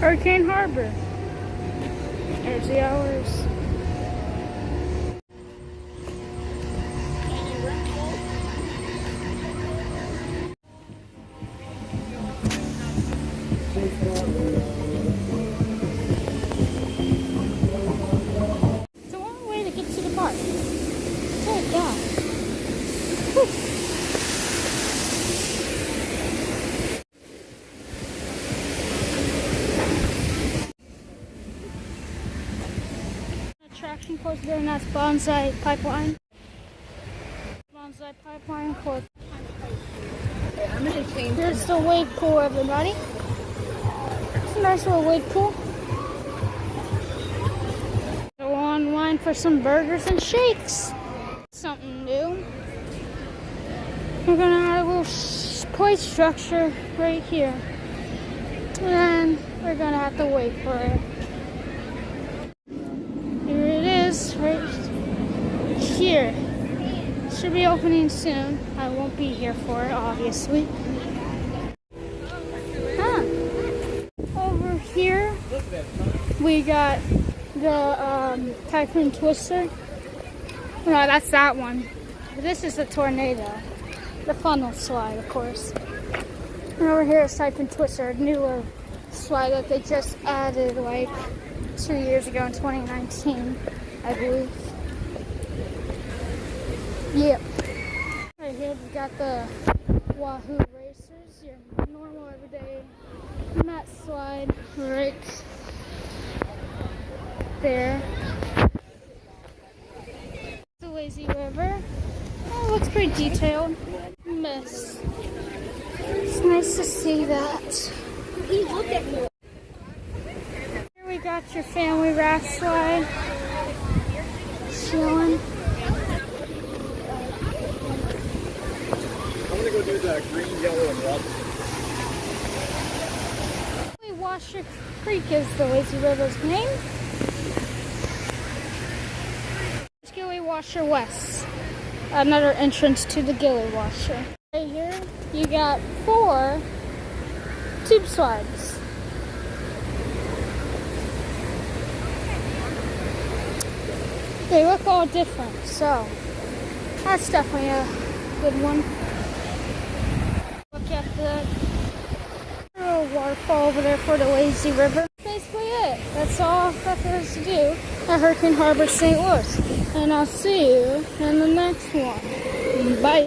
Hurricane Harbor. There's the hours. It's a long way to get to the park. Take that. Attraction close there, and that's Bonsai Pipeline. Bonsai Pipeline for. There's the wade pool, everybody. It's a nice little wade pool. Go online for some burgers and shakes. Something new. We're gonna have a little play structure right here. And we're gonna have to wait for it. Here it is, right here. Should be opening soon. I won't be here for it, obviously. Over here, we got the Typhoon Twister. No, that's that one. This is the Tornado. The funnel slide, of course. And over here is Typhoon Twister, a newer slide that they just added like 2 years ago in 2019, I believe. Yep. Right here we got the Wahoo Racers, your normal everyday mat slide right there. The Lazy River. Oh, it looks pretty detailed. Miss. It's nice to see that. Here we got your family raft slide. Chilling. I'm gonna go do the green, yellow, and red. Washer Creek is the Lazy River's name. Gilly Washer West. Another entrance to the Gilly Washer. Right here, you got 4 tube slides. They look all different, so that's definitely a good one. Look at the little waterfall over there for the Lazy River. That's basically it. That's all that there's to do at Hurricane Harbor, St. Louis. And I'll see you in the next one. Bye.